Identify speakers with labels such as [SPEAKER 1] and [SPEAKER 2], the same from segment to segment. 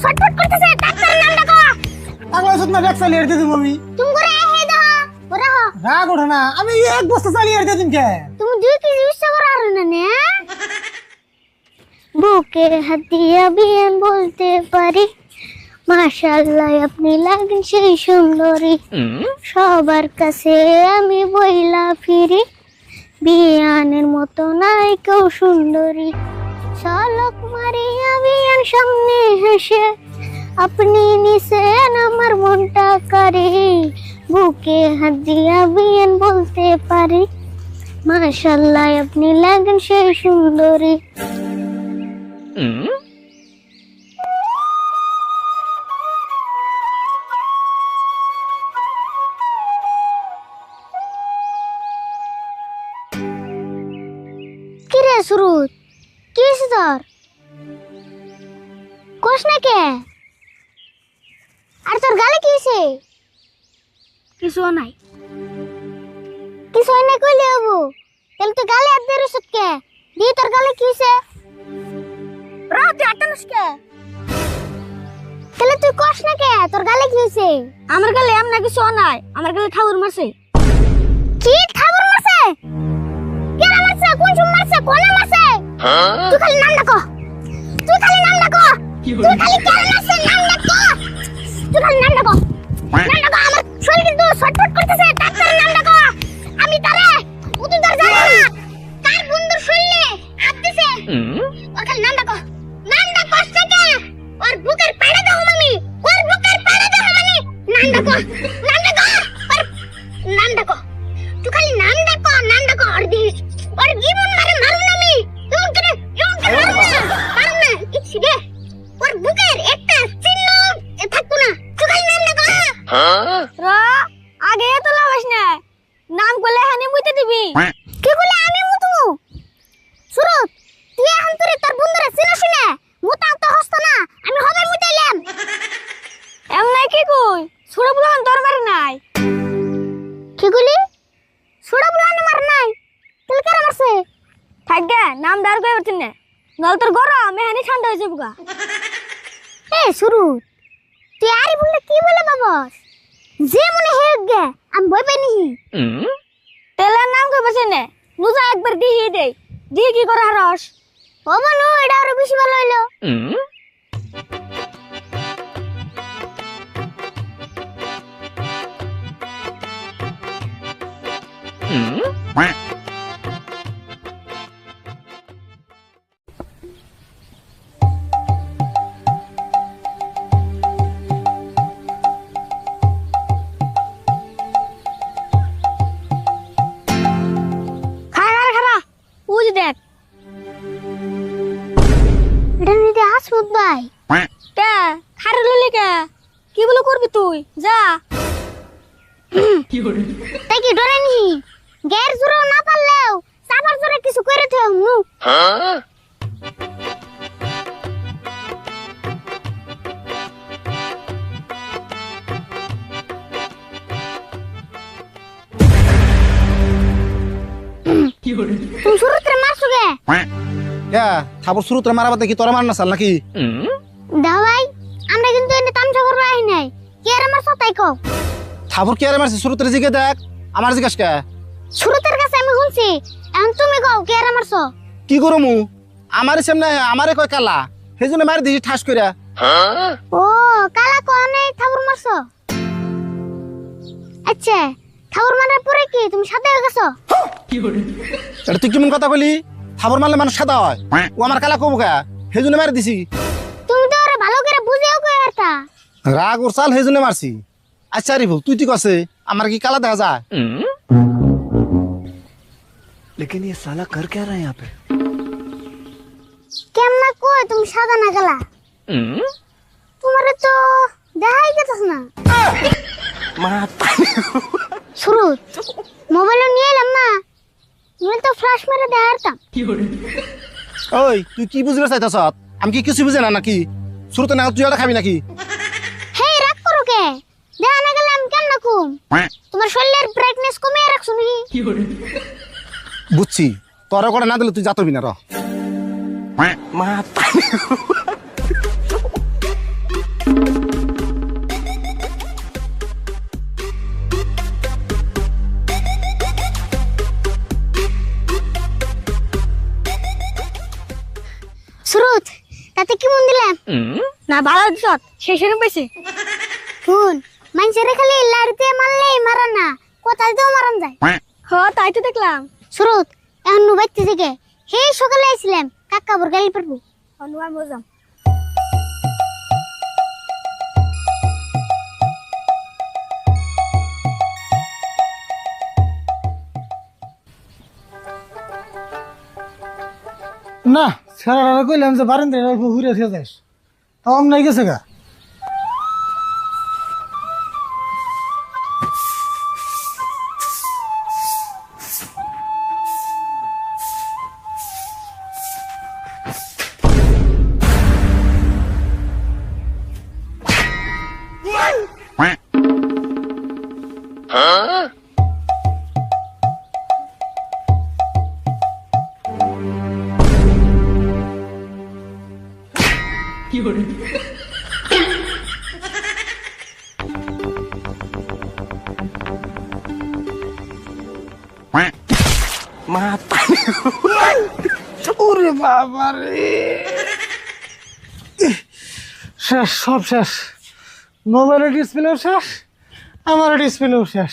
[SPEAKER 1] ছটফট করতেছে ডাক্তারের নাম ডাকো
[SPEAKER 2] আগলা সতনা ব্যাগ চালিয়ে দিতে আমি
[SPEAKER 1] তুমি করে হে দাও ওরা হ
[SPEAKER 2] রাগ ওঠে না আমি এক বস্তা চালিয়ে দিতে কে
[SPEAKER 1] তুমি 2 কেজি উৎসব আর না নে বুকে হাত দিয়া বিয়ান বলতে পারি মাশাআল্লাহ আপনি লাগেন সেই সুন্দরী সবার কাছে আমি বইলা ফিরি বিয়ানের মতো নাই কেউ সুন্দরী শালক মারিয়া বিয়ান সামনে হেসে আপনি নিছেন আমার মনটা করে বুকে হাত দিয়া বিয়ান বলতে পারি মাশাআল্লাহ আপনি লাগেন সেই সুন্দরী কিরে সুরুত কি হয়েছে তোর কোষ না কে আর তোর গালে কি হয়েছে কিছু নাই কিছু নাই কইলে হবো তাহলে তো গালে হাত দিয়ে রসত কে দিয়ে তোর গালে কি হয়েছে রাতে আটানস কে তাহলে তুই কোষ না কে তোর গালে কি হয়েছে আমার গালে এমন কিছু নাই আমার গালে ঠাউর মারছে কি ঠাউর মারছে কেন মারছে কোন সময় মারছে কোন মারছে তুই খালি নাম ডাকো তুই খালি নাম ডাকো তুই খালি কেন মারছে নাম ডাকো তুই খালি নাম ডাকো আমার শরীর কিন্তু ছটফট করতেছে ডাক্তারের নাম ডাকো আমি তারে উতুই ধরে যাব না কার বন্ধুর শরীরে হাত দিছে ওর খালি নাম ডাকো থেকে ওর বুকের পাড়ে দাও মামি ওর বুকের পাড়ে দাও মামি নাম ডাকো নাম ডাকো তুই খালি নাম ডাকো और जीवन मारे मारू ना मी तुम करे मारू ना इच्छी दे और बुकेर একটা চিহ্ন থাকতো না তুই নাম না কর রা আগে তো লাগাস না নাম করলে হানি মুইতে দিবি কি বলে আমি মুতমু সুরত তুই এখন তোর বন্ধুরা চিনছ না মুতা তো হস্ত না আমি হবে মুতাইলাম এম নাই কি কই সুরা বুলান তোর মার নাই কি কইলি সুরা বুলান মার নাই তুই কার মারছে থাকগে নাম দার কই করছিস না নল তোর গরম মেহানি ঠান্ডা হয়ে যাবগা এ শুরু তুই আরে বললে কি বলে বাবস যে মনে হেগ গে আমি ভয় পাই নি তেলের নাম কই বসে নে নুজা একবার দিহি দে দিহি কি করে হারস ও বনু এটা আরো বেশি ভালো হইলো দেখ এটা নিতে হাসমত ভাই কে খারে ললি কে কি বলে করবি তুই যা কি করে তাই কি ডরে নি গের জুরো না পারলেও সাফার জুরে কিছু করে থে হমু হ্যাঁ কি করে তুই শুরুতে মারছো কে
[SPEAKER 2] কে থাবর শুরুতে মারাবাতে কি তোরা মারনা চাল নাকি
[SPEAKER 1] দাও ভাই আমরা কিন্তু এনে তামসা করব আই নাই কে আর মারছো তাই কও
[SPEAKER 2] থাবর কে আর মারছে শুরুতে জিগে দেখ আমার জিগাস কে
[SPEAKER 1] শুরুতের কাছে আমি শুনছি এখন তুমি কও কে আর মারছো
[SPEAKER 2] কি করমু আমারে সামনে আমারে কয় কালা সেজন্য মারি দিছি ঠাস কইরা
[SPEAKER 1] ও কালা কোনে থাবর মারছো আচ্ছা থাবর মারার পরে কি তুমি সাদা হয়ে গেছো
[SPEAKER 2] কি করে এটা তুই কেমন কথা কইলি থাবর মারলে মানুষ সাদা হয় ও আমার কালা কবু কা সেজন্য মারি দিছি
[SPEAKER 1] তুমি তো আরে ভালো করে বুঝেও কই আরতা
[SPEAKER 2] রাগ উরসাল সেজন্য মারছি আচ্ছা রিফুল তুই ঠিক আছে আমার কি কালা দেখা যায়
[SPEAKER 3] लेकिन ये साला कर क्या रहा है यहाँ पे
[SPEAKER 1] কেমন কই তুমি সাদা না কালা তোমারে তো দেখাই গেছস না শুরু মোবাইল নিয়ে এলাম না তুমি তো ফ্ল্যাশ মেরে দেখাতাম
[SPEAKER 2] ওই তুই কি বুঝবে চাইতাছ আমি কি কিছু বুঝে না নাকি শুরুতে না তুই এটা খাবি নাকি
[SPEAKER 1] হে রাগ করো কে দেখা না গেলে আমি কেমন কম তোমার শরীরের ব্রাইটনেস কমিয়ে রাখছো নাকি
[SPEAKER 2] বুঝছি তোরা করে না দিলে তুই যাতবি না র
[SPEAKER 1] তাতে কি মন দিলাম
[SPEAKER 4] না ভালো দিছ শেষে পাইছে
[SPEAKER 1] শুন মানুষের খালি লাড়িতে মারলেই মারা না কোথায় তো মারান যায়
[SPEAKER 4] হ তাই তো দেখলাম
[SPEAKER 1] সুরত এখন নুবাইতে থেকে হে সকালে আইছিলাম কাকা বর গালি পারবো
[SPEAKER 4] অনুমান বুঝলাম
[SPEAKER 5] না স্যার কইলাম যে বারেন ঘুরে ফিরে যাস তাও নাই গেছে গা ওরে বাবা রে শেষ সব শেষ মোবাইলের ডিসপ্লেও শেষ আমার ডিসপ্লেও শেষ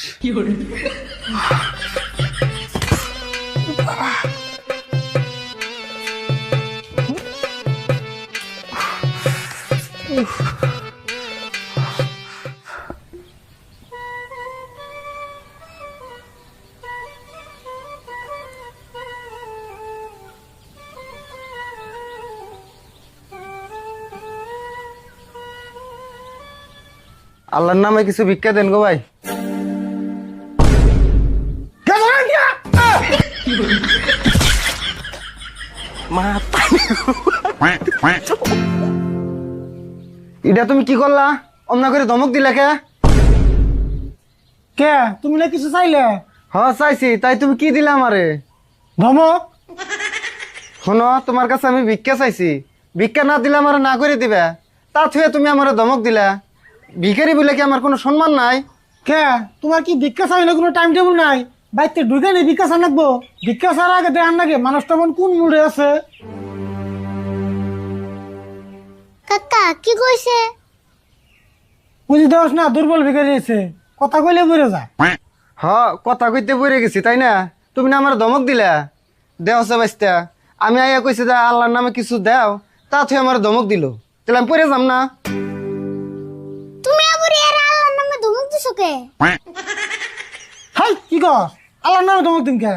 [SPEAKER 2] আল্লাহর নামে কিছু ভিক্ষা দেন গো ভাই। এটা তুমি কি করলা? অমনা করে ধমক দিলা কে?
[SPEAKER 5] কে তুমি না কিছু চাইলে?
[SPEAKER 2] হ্যাঁ চাইছি, তাই তুমি কি দিলা আমারে?
[SPEAKER 5] ধমক?
[SPEAKER 2] শোনো, তোমার কাছে আমি ভিক্ষা চাইছি, ভিক্ষা না দিলে আমার না করে দিবে, তা থুয়ে তুমি আমার ধমক দিলা। ভিখারি বলে কি আমার কোনো সম্মান নাই?
[SPEAKER 5] কে তোমার কি ভিক্ষা চাইলে কোনো টাইম টেবিল নাই? বাইতে ঢুকে নেই ভিক্ষা চান লাগবো? ভিক্ষা চার আগে দেখান লাগে মানুষটা কোন মুডে আছে।
[SPEAKER 1] কাকা কি কইছে?
[SPEAKER 5] বুঝি দেওয়াস না, দুর্বল ভিখারি আছে, কথা কইলে বলে যায়।
[SPEAKER 2] হ, কথা কইতে পড়ে গেছি তাই না? তুমি না আমার ধমক দিলা, দেও সে বাইস্তা। আমি আইয়া কইছি যে আল্লাহর নামে কিছু দাও, তা থুয়ে আমার ধমক দিল, তাহলে আমি পড়ে যাম না?
[SPEAKER 1] তুমি আবার এর আল্লাহর নামে ধমক দিছো কে?
[SPEAKER 5] হাই কি কর আল্লাহর নামে ধমক দিন কে?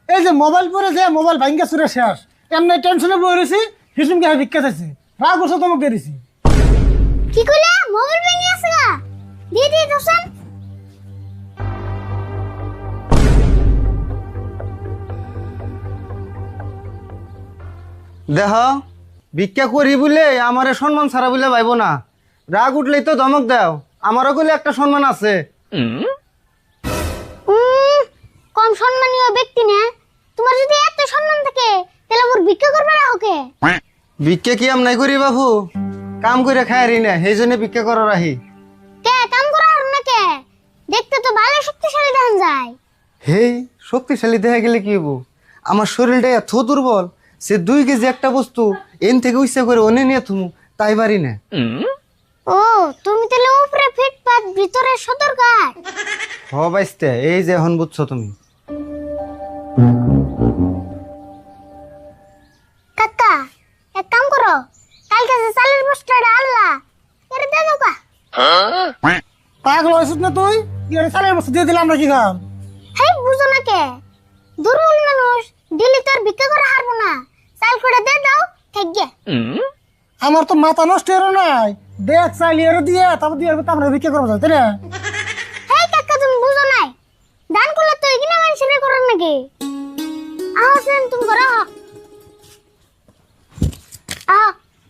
[SPEAKER 5] এই যে মোবাইল পরে যে মোবাইল ভাঙ্গা চুরে শেষ, এমনি টেনশনে বই রয়েছি, হিসুম কে ভিক্ষা চাইছি, রাগ বসে ধমক দিয়ে দিছি।
[SPEAKER 1] কি কইলা? মোবাইল ভেঙে আছে গা? দিয়ে দিয়ে দোসন।
[SPEAKER 2] দেহ, ভিক্ষা করি বলে আমারে সম্মান ছাড়া বলে ভাইব না। রাগ উঠলেই তো ধমক দাও, আমারও কইলে একটা সম্মান আছে।
[SPEAKER 1] কম সম্মানীয় ব্যক্তি না? তোমার যদি এত সম্মান থাকে তাহলে মোর ভিক্ষা করবে না ওকে?
[SPEAKER 2] ভিক্ষা কি নাই করি বাবু, কাম করে খাই না, সেই জন্য ভিক্ষা করার আহি।
[SPEAKER 1] কে কাম করার না কে? দেখতে তো ভালো শক্তিশালী দেখা যায়।
[SPEAKER 2] হেই, শক্তিশালী দেখা গেলে কি হবো? আমার শরীরটা এত দুর্বল, সে 2 কেজি একটা বস্তু এন থেকে ইচ্ছা করে অনে নিয়ে থুমু, তাই পারি না।
[SPEAKER 1] ও তুমি তাহলে উপরে ফিটপাত ভিতরে সদরঘাট।
[SPEAKER 2] হ বাইস্তে, এই যে এখন বুঝছো তুমি।
[SPEAKER 1] কাকা এক কাম করো, কালকে যে চালের বস্তাটা আল্লাহ এর দে দাও কা।
[SPEAKER 5] পাগল হয়েছিস না তুই? কি আরে চালের বস্তু দিয়ে দিলাম না কি কাম?
[SPEAKER 1] হেই বুঝো না কে? দুর্বল মানুষ দিলি তো আর ভিক্ষা করে হারবো না, চাল করে দে দাও থাকবে।
[SPEAKER 5] আমার তো মাথা নষ্ট হলো নাই, দেখ চাইলি এর দিয়ে তারপর দিয়ে তারপরে ভিক্ষা করবো তাই না?
[SPEAKER 1] হেই কাকা তুমি বুঝো নাই, দান করলে তো এগিনা মানুষের করার নাকি? আসেন তুমি করো,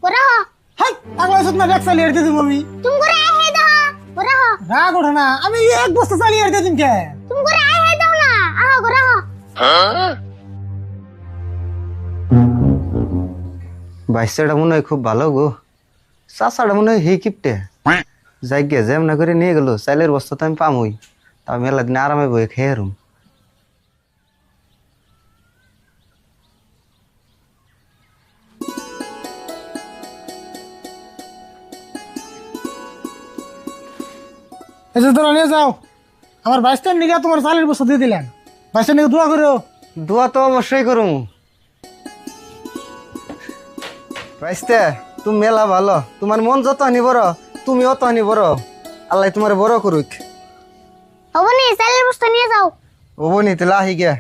[SPEAKER 1] করো
[SPEAKER 5] হাই পাগল হয়েছিস না? দেখ চাইলি এর দিয়ে দিব আমি।
[SPEAKER 1] তুমি করে আই হে দাও, করো
[SPEAKER 5] রাগ ওঠে না, আমি এক বস্তা চালি এর দিয়ে দিন কে?
[SPEAKER 1] তুমি করে আই হে দাও না, করো।
[SPEAKER 2] বাইশটা মনে হয় খুব ভালো গো, চাষাটা মনে হয় হি কিপটে যাই গে যেমন করে নিয়ে গেল, চাইলের বস্তা তো আমি পামই, তা মেলা দিন আরামে বই খেয়ে রুম।
[SPEAKER 5] এই যে তোরা নিয়ে যাও, আমার বাইশটার নিগা তোমার চালের বস্তা দিয়ে দিলাম, বাইশটার নিগা দোয়া করো।
[SPEAKER 2] দোয়া তো অবশ্যই করুম। বাইস্তে তুমি মেলা ভালো, তোমার মন যত আনি বড় তুমি অত আনি বড়, আল্লাহ তোমার বড় করুক।
[SPEAKER 1] হবো নি চালের বস্তা নিয়ে যাও।
[SPEAKER 2] ও বনি তাহলে আহি গে।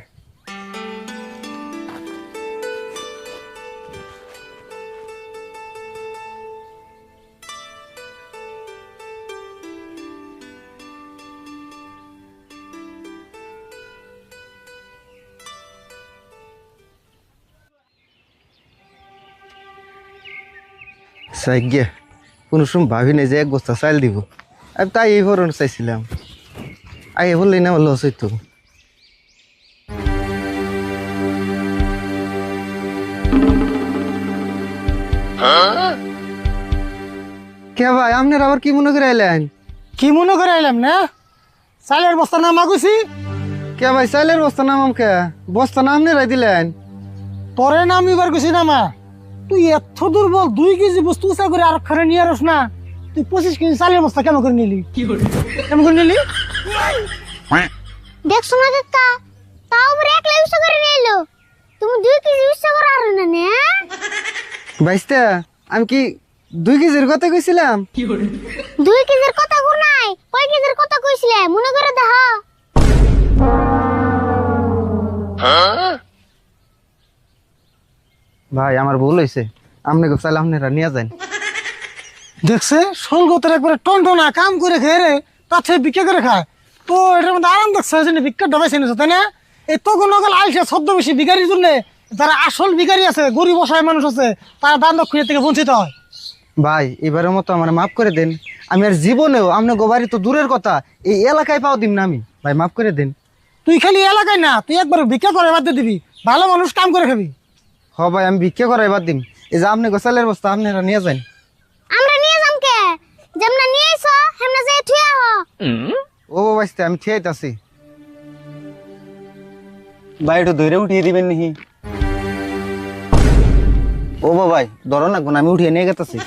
[SPEAKER 2] সাইগে কোনো সময় ভাবি নাই যে এক বস্তা চাল দিব, আমি তাই এই ভরণ চাইছিলাম, আগে বললেই না লস হইতো। কে ভাই আপনার আবার কি মনে করে আইলেন?
[SPEAKER 5] কি মনে করে এলাম না, চালের বস্তা নামা কইছি।
[SPEAKER 2] কে ভাই চাইলের বস্তা নাম কে বস্তা নাম নেই দিলেন?
[SPEAKER 5] তোরে নাম এবার কইছি নামা, তুই এত দুর্বল 2 কেজি বস্তু উঁচা করে আর খারে নিয়ে আসস না, তুই 25 কেজি চালের বস্তা কেন করে নিলি? কেন করে নিলি?
[SPEAKER 1] দেখছো না কাকা, তাও আবার একলা উৎসা করে নিয়ে এলো। তুমি 2 কেজি উৎসা করে আর না নে।
[SPEAKER 2] বাইস্তা আমি কি 2 কেজির কথা কইছিলাম?
[SPEAKER 1] 2 কেজির কথা কো নাই, কয় কেজির কথা কইছিলে মনে করে দেখো।
[SPEAKER 2] ভাই আমার ভুল হয়েছে, আপনি চাইলে আপনারা নিয়ে যান।
[SPEAKER 5] দেখছে সলগতের একবারে টনটনা কাম করে খেয়ে রে, তার থেকে ভিক্ষা করে খায়। তো এটার মধ্যে আরাম দেখছে যে ভিক্ষা ডবাইছে নিছে, তাই না? এই তখন নগল আইসে ছদ্মবেশী ভিখারির জন্য, যারা আসল ভিখারি আছে, গরিব অসহায় মানুষ আছে, তারা দান দক্ষিণা থেকে বঞ্চিত হয়।
[SPEAKER 2] ভাই এবারের মতো আমার মাফ করে দেন, আমি আর জীবনেও আপনার গোবারি তো দূরের কথা এই এলাকায় পাও দিম না আমি, ভাই মাফ করে দেন।
[SPEAKER 5] তুই খালি এলাকায় না, তুই একবার ভিক্ষা করে বাদ দিয়ে দিবি, ভালো মানুষ কাম করে খাবি।
[SPEAKER 2] হ ভাই আমি ভিক্ষা করাই বাদ দিম, এই যে আপনি গোসালের বস্তা আপনারা নিয়ে যান।
[SPEAKER 1] আমরা নিয়ে যাম কে, যেমনা নিয়ে আইছো হেমনা যাই থুয়া হ।
[SPEAKER 2] ও বাইস্তা আমি ঠিক আছি।
[SPEAKER 6] ভাই একটু ধরে উঠিয়ে দিবেন নাকি?
[SPEAKER 2] ও ভাই ধরো না, আমি উঠিয়ে নিয়ে গেতেছি।